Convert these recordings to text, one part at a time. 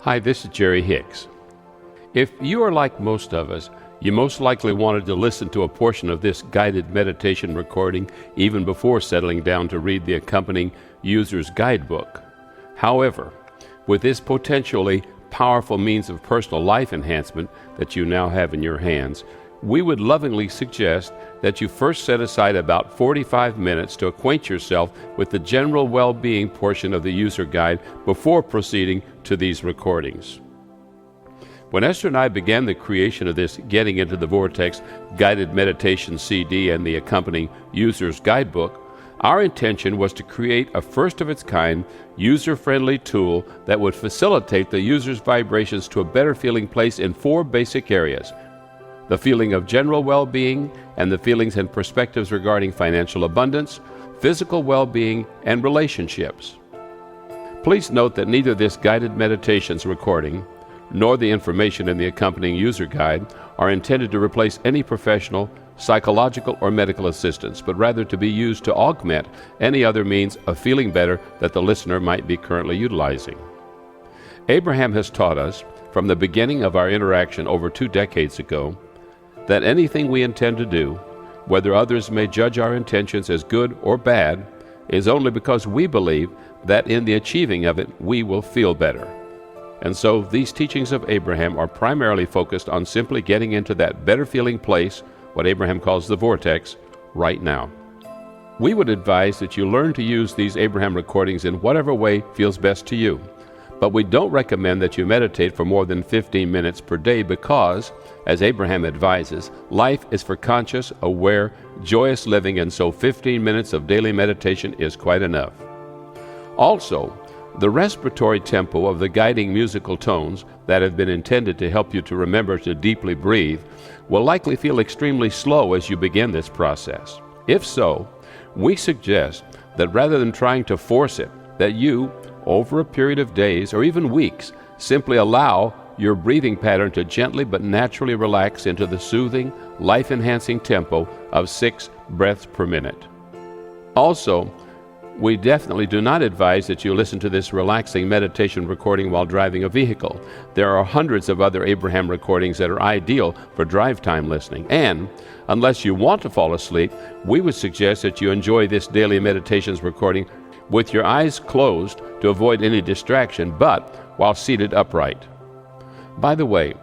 Hi, this is Jerry Hicks. If you are like most of us, you most likely wanted to listen to a portion of this guided meditation recording even before settling down to read the accompanying user's guidebook. However, with this potentially powerful means of personal life enhancement that you now have in your hands, we would lovingly suggest that you first set aside about 45 minutes to acquaint yourself with the general well-being portion of the user guide before proceeding to these recordings. When Esther and I began the creation of this Getting Into the Vortex guided meditation CD and the accompanying user's guidebook, our intention was to create a first-of-its-kind, user-friendly tool that would facilitate the user's vibrations to a better feeling place in 4 basic areas: the feeling of general well-being and the feelings and perspectives regarding financial abundance, physical well-being, and relationships. Please note that neither this guided meditations recording nor the information in the accompanying user guide are intended to replace any professional, psychological, or medical assistance, but rather to be used to augment any other means of feeling better that the listener might be currently utilizing. Abraham has taught us, from the beginning of our interaction over 2 decades ago, that anything we intend to do, whether others may judge our intentions as good or bad, is only because we believe that in the achieving of it we will feel better. And so these teachings of Abraham are primarily focused on simply getting into that better feeling place, what Abraham calls the vortex, right now. We would advise that you learn to use these Abraham recordings in whatever way feels best to you. But we don't recommend that you meditate for more than 15 minutes per day because, as Abraham advises, life is for conscious, aware, joyous living, and so 15 minutes of daily meditation is quite enough. Also, the respiratory tempo of the guiding musical tones that have been intended to help you to remember to deeply breathe will likely feel extremely slow as you begin this process. If so, we suggest that rather than trying to force it, that you, over a period of days or even weeks, simply allow your breathing pattern to gently but naturally relax into the soothing, life-enhancing tempo of 6 breaths per minute. Also, we definitely do not advise that you listen to this relaxing meditation recording while driving a vehicle. There are hundreds of other Abraham recordings that are ideal for drive time listening. And, unless you want to fall asleep, we would suggest that you enjoy this daily meditations recording with your eyes closed to avoid any distraction, but while seated upright. By the way,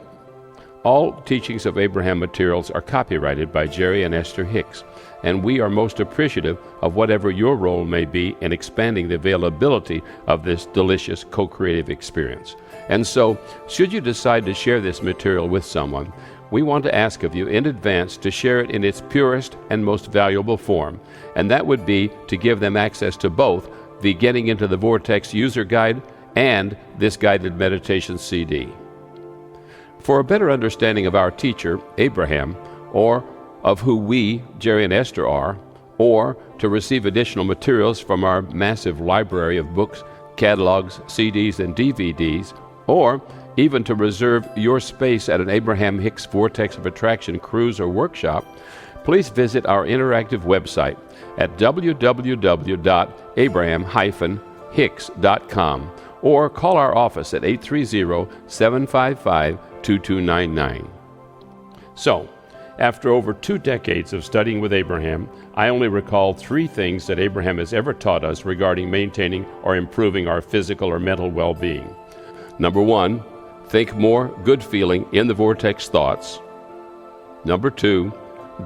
all teachings of Abraham materials are copyrighted by Jerry and Esther Hicks, and we are most appreciative of whatever your role may be in expanding the availability of this delicious co-creative experience. And so, should you decide to share this material with someone, we want to ask of you in advance to share it in its purest and most valuable form, and that would be to give them access to both the Getting Into the Vortex user guide and this guided meditation CD. For a better understanding of our teacher, Abraham, or of who we, Jerry and Esther, are, or to receive additional materials from our massive library of books, catalogs, CDs, and DVDs, or even to reserve your space at an Abraham Hicks Vortex of Attraction cruise or workshop, please visit our interactive website at www.abraham-hicks.com or call our office at 830-755-2299. So, after over 2 decades of studying with Abraham, I only recall 3 things that Abraham has ever taught us regarding maintaining or improving our physical or mental well-being. Number 1, think more good feeling in the vortex thoughts. Number 2,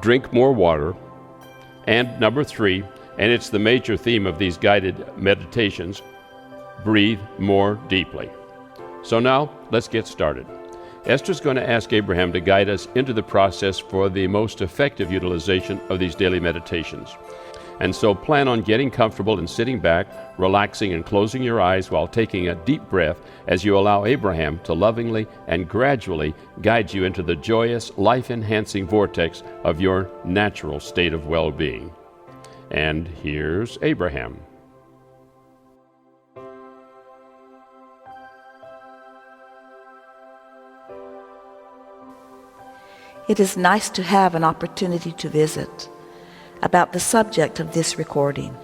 drink more water. And number 3, and it's the major theme of these guided meditations, breathe more deeply. So now, let's get started. Esther's going to ask Abraham to guide us into the process for the most effective utilization of these daily meditations. And so plan on getting comfortable and sitting back, relaxing and closing your eyes while taking a deep breath as you allow Abraham to lovingly and gradually guide you into the joyous, life-enhancing vortex of your natural state of well-being. And here's Abraham. It is nice to have an opportunity to visit about the subject of this recording,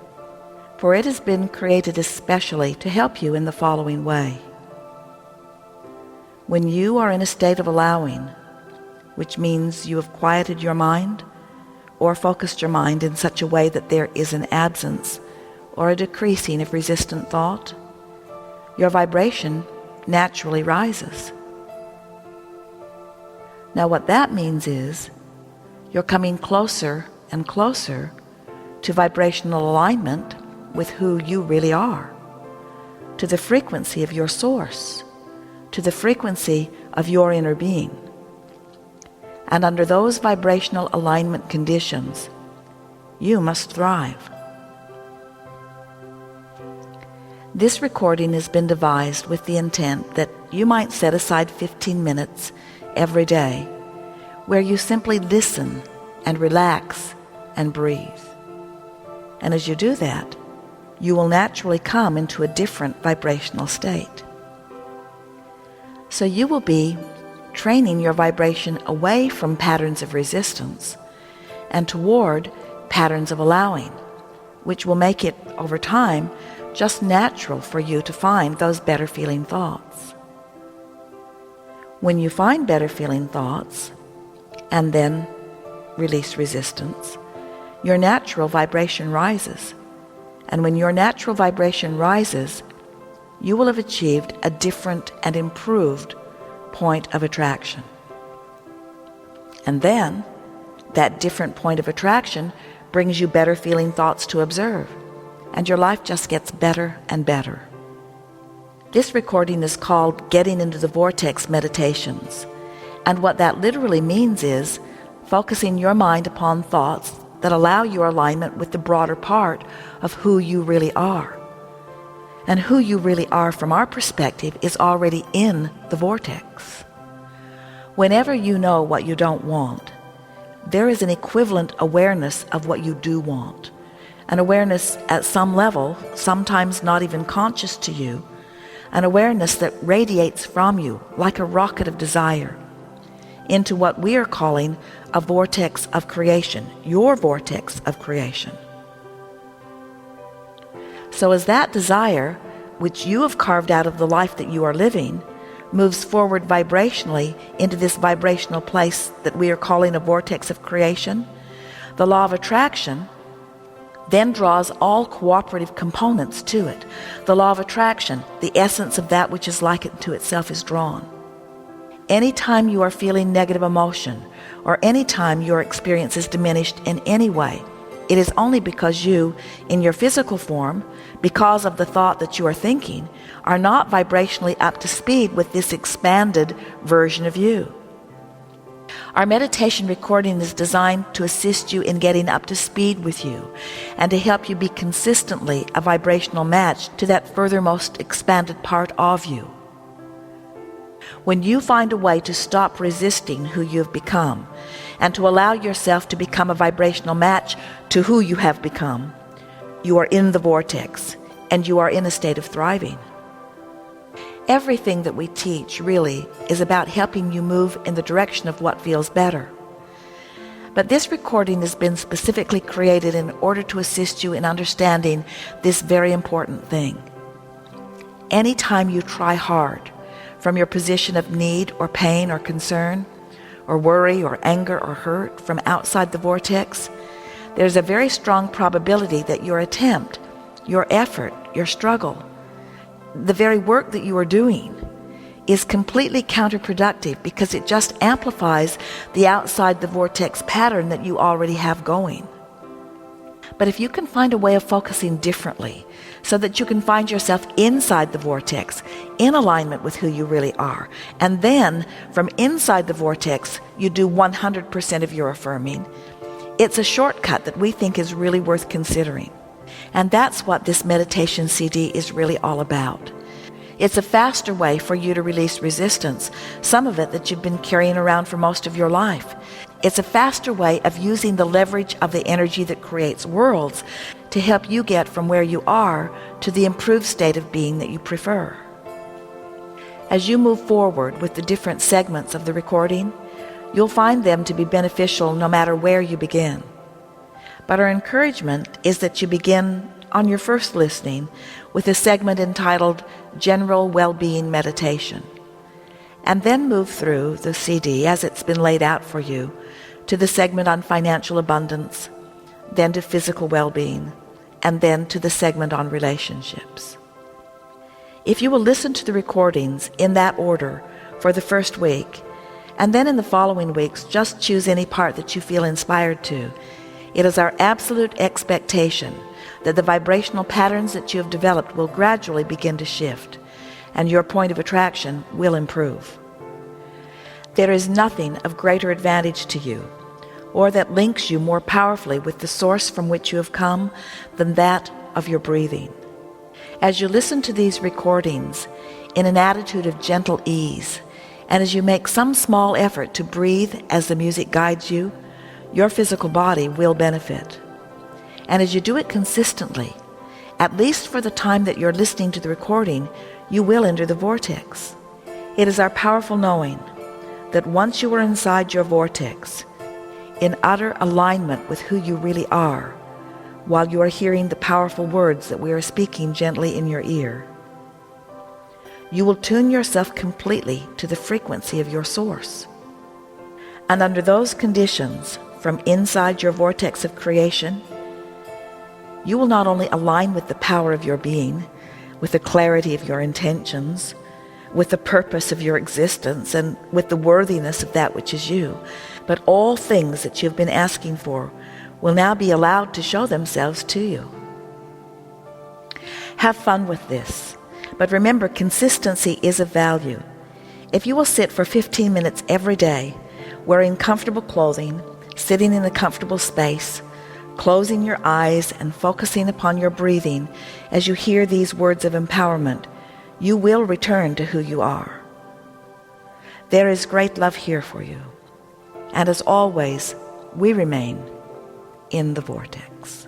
for it has been created especially to help you in the following way. When you are in a state of allowing, which means you have quieted your mind or focused your mind in such a way that there is an absence or a decreasing of resistant thought, your vibration naturally rises. Now what that means is you're coming closer and closer to vibrational alignment with who you really are, to the frequency of your source, to the frequency of your inner being. And under those vibrational alignment conditions, you must thrive. This recording has been devised with the intent that you might set aside 15 minutes every day where you simply listen and relax and breathe. And as you do that, you will naturally come into a different vibrational state. So you will be training your vibration away from patterns of resistance and toward patterns of allowing, which will make it, over time, just natural for you to find those better feeling thoughts. When you find better feeling thoughts and then release resistance, your natural vibration rises. And when your natural vibration rises, you will have achieved a different and improved point of attraction. And then, that different point of attraction brings you better feeling thoughts to observe, and your life just gets better and better. This recording is called Getting Into the Vortex Meditations, and what that literally means is focusing your mind upon thoughts that allow your alignment with the broader part of who you really are. And who you really are from our perspective is already in the vortex. Whenever you know what you don't want, there is an equivalent awareness of what you do want. An awareness at some level, sometimes not even conscious to you, an awareness that radiates from you like a rocket of desire into what we are calling a vortex of creation, your vortex of creation. So as that desire, which you have carved out of the life that you are living, moves forward vibrationally into this vibrational place that we are calling a vortex of creation, the law of attraction then draws all cooperative components to it. The law of attraction, the essence of that which is like it to itself, is drawn. Anytime you are feeling negative emotion, or anytime your experience is diminished in any way, it is only because you, in your physical form, because of the thought that you are thinking, are not vibrationally up to speed with this expanded version of you. Our meditation recording is designed to assist you in getting up to speed with you and to help you be consistently a vibrational match to that furthermost expanded part of you. When you find a way to stop resisting who you have become and to allow yourself to become a vibrational match to who you have become, you are in the vortex and you are in a state of thriving. Everything that we teach really is about helping you move in the direction of what feels better. But this recording has been specifically created in order to assist you in understanding this very important thing. Anytime you try hard from your position of need or pain or concern or worry or anger or hurt from outside the vortex, there's a very strong probability that your attempt, your effort, your struggle, the very work that you are doing is completely counterproductive because it just amplifies the outside the vortex pattern that you already have going. But if you can find a way of focusing differently so that you can find yourself inside the vortex, in alignment with who you really are, and then from inside the vortex you do 100% of your affirming, it's a shortcut that we think is really worth considering. And that's what this meditation CD is really all about. It's a faster way for you to release resistance, some of it that you've been carrying around for most of your life. It's a faster way of using the leverage of the energy that creates worlds to help you get from where you are to the improved state of being that you prefer. As you move forward with the different segments of the recording, you'll find them to be beneficial no matter where you begin. But our encouragement is that you begin on your first listening with a segment entitled General Well-Being Meditation. and then move through the CD as it's been laid out for you to the segment on financial abundance, then to physical well-being, and then to the segment on relationships. If you will listen to the recordings in that order for the first week, and then in the following weeks just choose any part that you feel inspired to, it is our absolute expectation that the vibrational patterns that you have developed will gradually begin to shift, and your point of attraction will improve. There is nothing of greater advantage to you, or that links you more powerfully with the source from which you have come than that of your breathing. As you listen to these recordings in an attitude of gentle ease, and as you make some small effort to breathe as the music guides you, your physical body will benefit. And as you do it consistently, at least for the time that you're listening to the recording, you will enter the vortex. It is our powerful knowing that once you are inside your vortex, in utter alignment with who you really are, while you are hearing the powerful words that we are speaking gently in your ear, you will tune yourself completely to the frequency of your source. And under those conditions, from inside your vortex of creation, you will not only align with the power of your being, with the clarity of your intentions, with the purpose of your existence, and with the worthiness of that which is you, but all things that you've been asking for will now be allowed to show themselves to you. Have fun with this, but remember, consistency is of value. If you will sit for 15 minutes every day, wearing comfortable clothing, sitting in a comfortable space, closing your eyes and focusing upon your breathing as you hear these words of empowerment, you will return to who you are. There is great love here for you. And as always, we remain in the vortex.